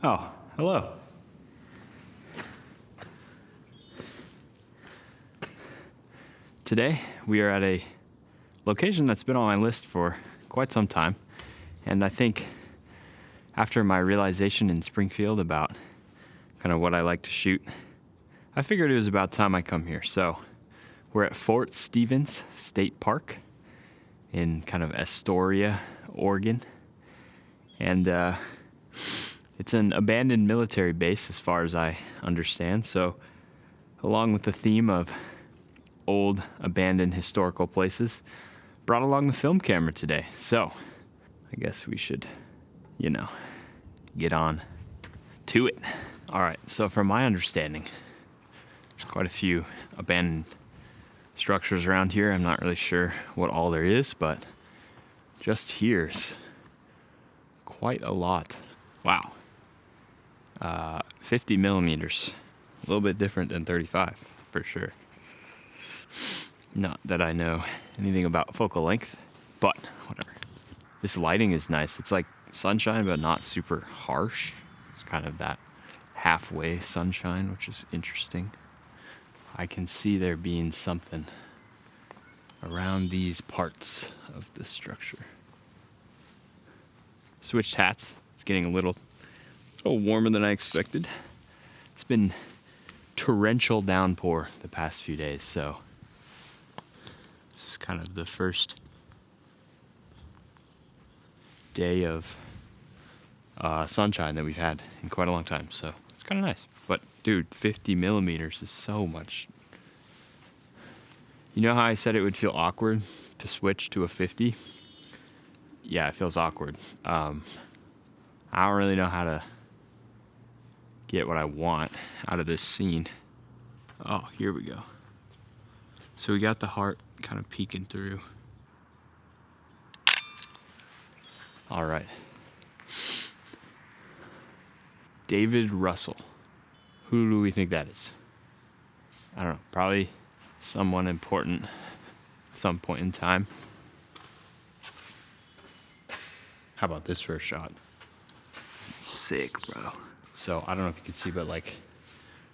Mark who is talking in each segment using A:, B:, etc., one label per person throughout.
A: Oh, hello. Today we are at a location that's been on my list for quite some time, and I think after my realization in Springfield about kind of what I like to shoot, I figured it was about time I come here. So we're at Fort Stevens State Park in kind of Astoria, Oregon, and it's an abandoned military base as far as I understand. So along with the theme of old abandoned historical places, brought along the film camera today. So I guess we should, get on to it. All right, so from my understanding, there's quite a few abandoned structures around here. I'm not really sure what all there is, but just here's quite a lot. Wow. 50 millimeters, a little bit different than 35 for sure. Not that I know anything about focal length, but whatever. This lighting is nice. It's like sunshine, but not super harsh. It's kind of that halfway sunshine, which is interesting. I can see there being something around these parts of the structure. Switched hats. It's getting a little warmer than I expected. It's been torrential downpour the past few days, so this is kind of the first day of sunshine that we've had in quite a long time, so it's kind of nice. But dude, 50 millimeters is so much. You know how I said it would feel awkward to switch to a 50? Yeah, it feels awkward. I don't really know how to get what I want out of this scene. Oh, here we go. So we got the heart kind of peeking through. All right. David Russell. Who do we think that is? I don't know, probably someone important at some point in time. How about this first shot? Sick, bro. So I don't know if you can see, but like,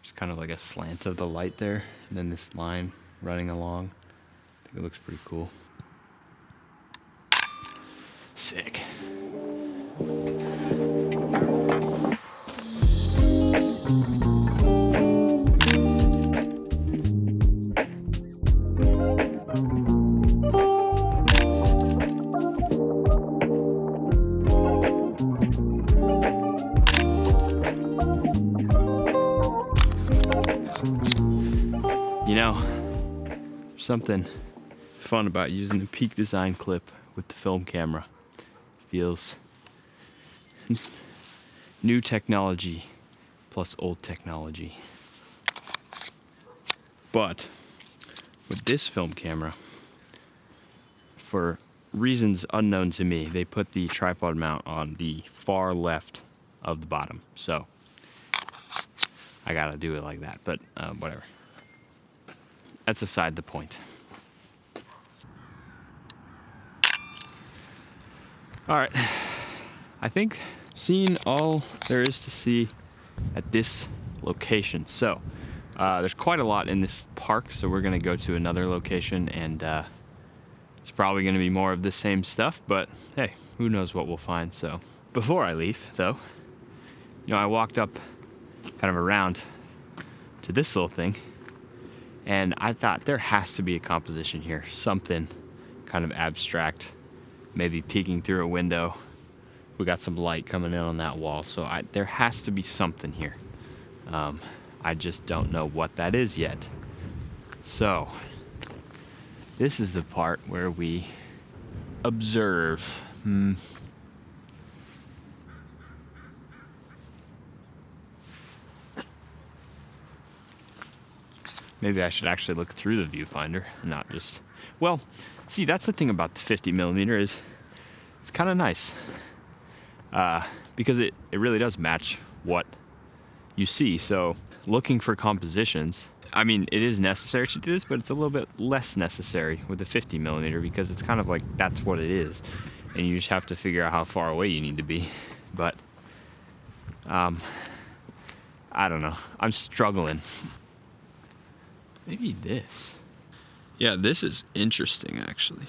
A: there's kind of like a slant of the light there, and then this line running along. I think it looks pretty cool. Sick. There's something fun about using the Peak Design clip with the film camera. It feels new technology plus old technology. But with this film camera, for reasons unknown to me, they put the tripod mount on the far left of the bottom. So I gotta do it like that, but whatever. That's aside the point. All right, I think seen all there is to see at this location. So there's quite a lot in this park, so we're gonna go to another location, and it's probably gonna be more of the same stuff, but hey, who knows what we'll find. So before I leave though, I walked up kind of around to this little thing, and I thought there has to be a composition here, something kind of abstract, maybe peeking through a window. We got some light coming in on that wall, so there has to be something here. I just don't know what that is yet. So this is the part where we observe. Maybe I should actually look through the viewfinder and not just, well, see, that's the thing about the 50 millimeter is it's kind of nice because it really does match what you see. So looking for compositions, I mean, it is necessary to do this, but it's a little bit less necessary with the 50 millimeter because it's kind of like, that's what it is. And you just have to figure out how far away you need to be. But I don't know. I'm struggling. Maybe this. Yeah, this is interesting actually.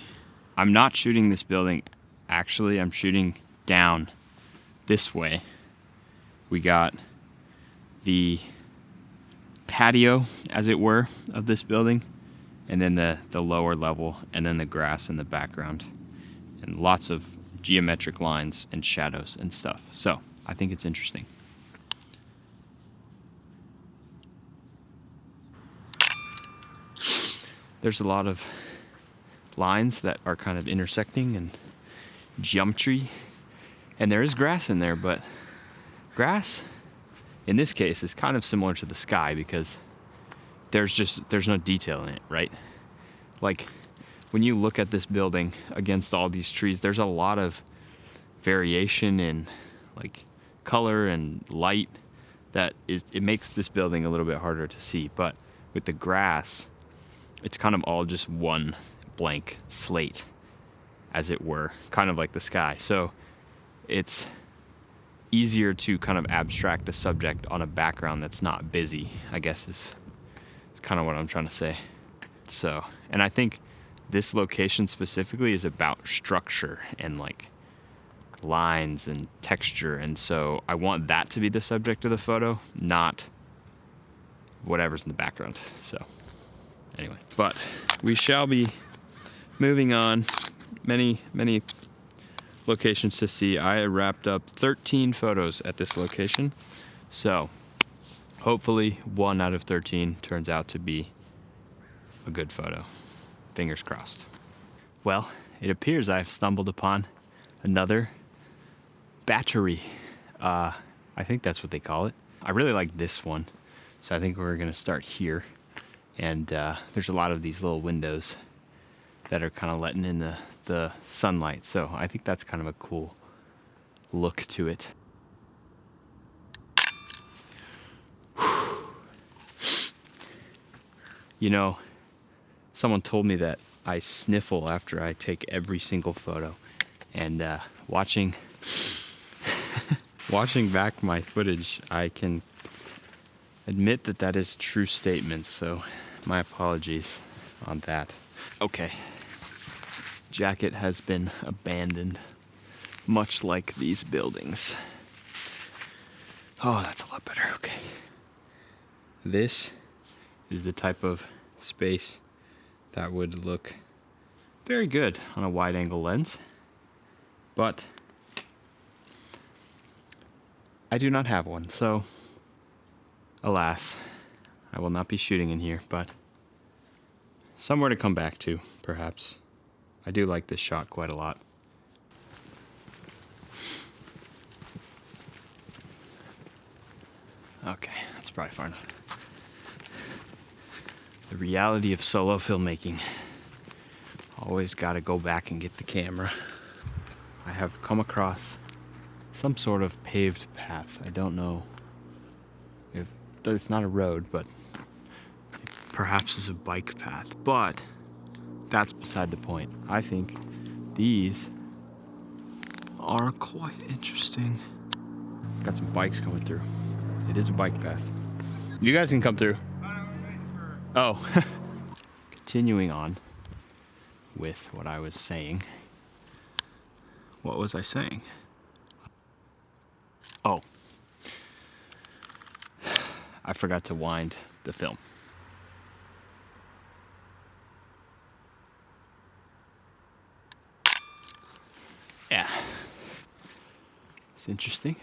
A: I'm not shooting this building. Actually, I'm shooting down this way. We got the patio, as it were, of this building, and then the lower level, and then the grass in the background, and lots of geometric lines and shadows and stuff. So I think it's interesting. There's a lot of lines that are kind of intersecting and geometry, and there is grass in there, but grass in this case is kind of similar to the sky because there's no detail in it, right? Like when you look at this building against all these trees, there's a lot of variation in like color and light it makes this building a little bit harder to see. But with the grass, it's kind of all just one blank slate, as it were, kind of like the sky. So it's easier to kind of abstract a subject on a background that's not busy, I guess is kind of what I'm trying to say. So, and I think this location specifically is about structure and like lines and texture, and so I want that to be the subject of the photo, not whatever's in the background. So anyway, but we shall be moving on. Many locations to see. I wrapped up 13 photos at this location, so hopefully 1 out of 13 turns out to be a good photo. Fingers crossed. Well, it appears I've stumbled upon another battery. I think that's what they call it. I really like this one, so I think we're gonna start here. And there's a lot of these little windows that are kind of letting in the sunlight, so I think that's kind of a cool look to it. You know, someone told me that I sniffle after I take every single photo, and watching back my footage, I can admit that that is a true statement, so my apologies on that. Okay, jacket has been abandoned, much like these buildings. Oh, that's a lot better. Okay, this is the type of space that would look very good on a wide angle lens, but I do not have one, so alas, I will not be shooting in here, but somewhere to come back to, perhaps. I do like this shot quite a lot. Okay, that's probably far enough. The reality of solo filmmaking. Always gotta go back and get the camera. I have come across some sort of paved path. I don't know if it's not a road, but it perhaps is a bike path, but that's beside the point. I think these are quite interesting. Got some bikes coming through. It is a bike path. You guys can come through. Oh, continuing on with what I was saying. What was I saying? Oh, I forgot to wind the film. Yeah, it's interesting.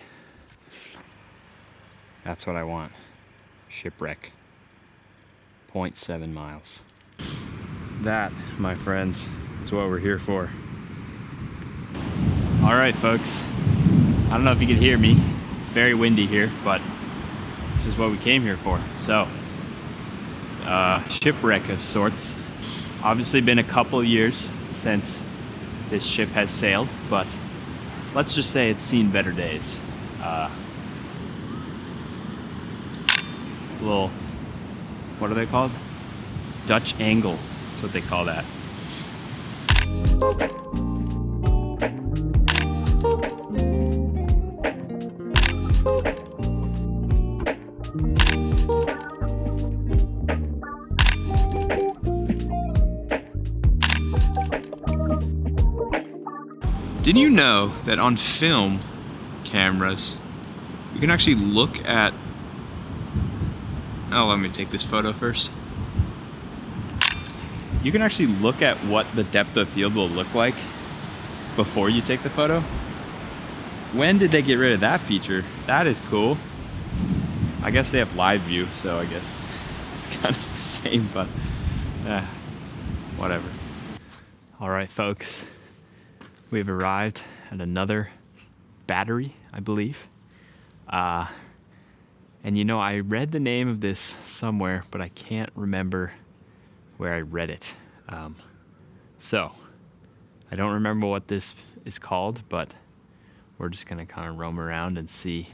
A: That's what I want. Shipwreck. 0.7 miles. That, my friends, is what we're here for. All right, folks. I don't know if you can hear me. It's very windy here, but this is what we came here for. So, shipwreck of sorts. Obviously been a couple years since this ship has sailed, but let's just say it's seen better days. Little, what are they called? Dutch angle. That's what they call that. Did you know that on film cameras, you can actually look at... Oh, let me take this photo first. You can actually look at what the depth of field will look like before you take the photo. When did they get rid of that feature? That is cool. I guess they have live view, so I guess it's kind of the same, but whatever. All right, folks, we've arrived at another battery, I believe. And you know, I read the name of this somewhere, but I can't remember where I read it. So I don't remember what this is called, but we're just gonna kind of roam around and see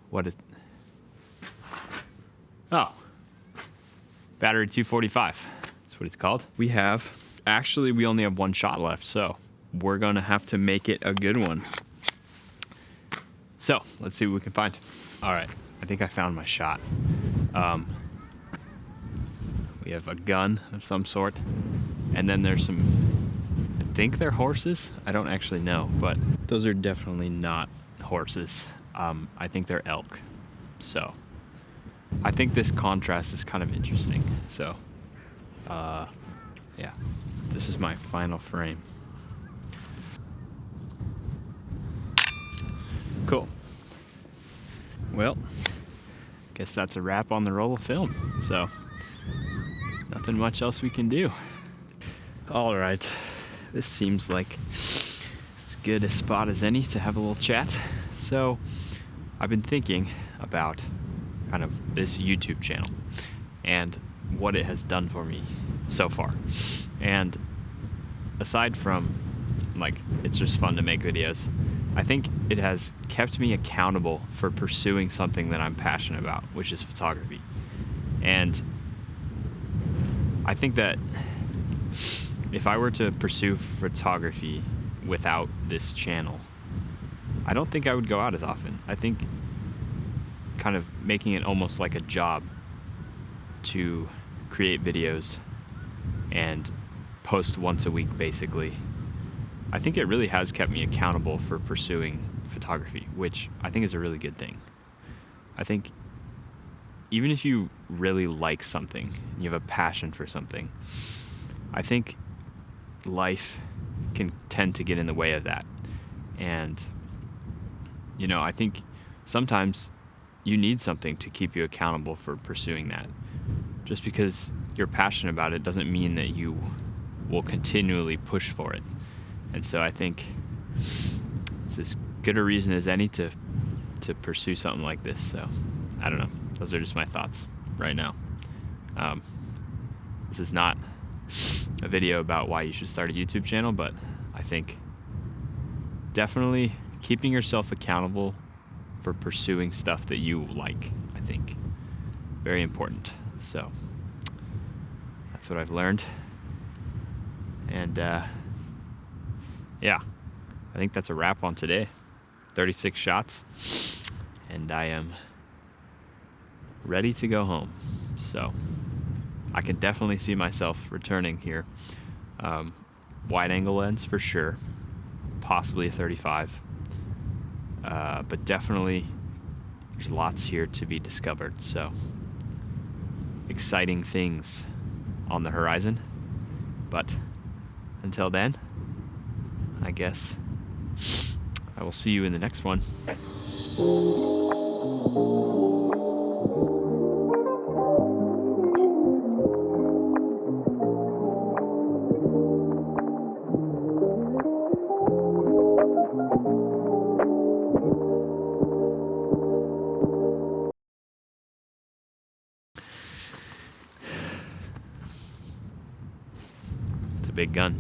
A: what it... Oh, battery 245, that's what it's called. We only have one shot left, so we're gonna have to make it a good one. So let's see what we can find. All right, I think I found my shot. We have a gun of some sort, and then there's some, I think they're horses. I don't actually know, but those are definitely not horses. I think they're elk. So I think this contrast is kind of interesting. So yeah, this is my final frame. Cool. Well, guess that's a wrap on the roll of film. So nothing much else we can do. All right, this seems like as good a spot as any to have a little chat. So I've been thinking about kind of this YouTube channel and what it has done for me so far. And aside from, like, it's just fun to make videos, I think it has kept me accountable for pursuing something that I'm passionate about, which is photography. And I think that if I were to pursue photography without this channel, I don't think I would go out as often. I think kind of making it almost like a job to create videos and post once a week, basically, I think it really has kept me accountable for pursuing photography, which I think is a really good thing. I think even if you really like something, and you have a passion for something, I think life can tend to get in the way of that. And, you know, I think sometimes you need something to keep you accountable for pursuing that. Just because you're passionate about it doesn't mean that you will continually push for it. And so I think it's as good a reason as any to pursue something like this. So I don't know. Those are just my thoughts right now. This is not a video about why you should start a YouTube channel, but I think definitely keeping yourself accountable for pursuing stuff that you like, I think, very important. So that's what I've learned. And yeah, I think that's a wrap on today. 36 shots, and I am ready to go home. So I can definitely see myself returning here. Wide angle lens for sure, possibly a 35, but definitely there's lots here to be discovered. So exciting things on the horizon, but until then, I guess I will see you in the next one. It's a big gun.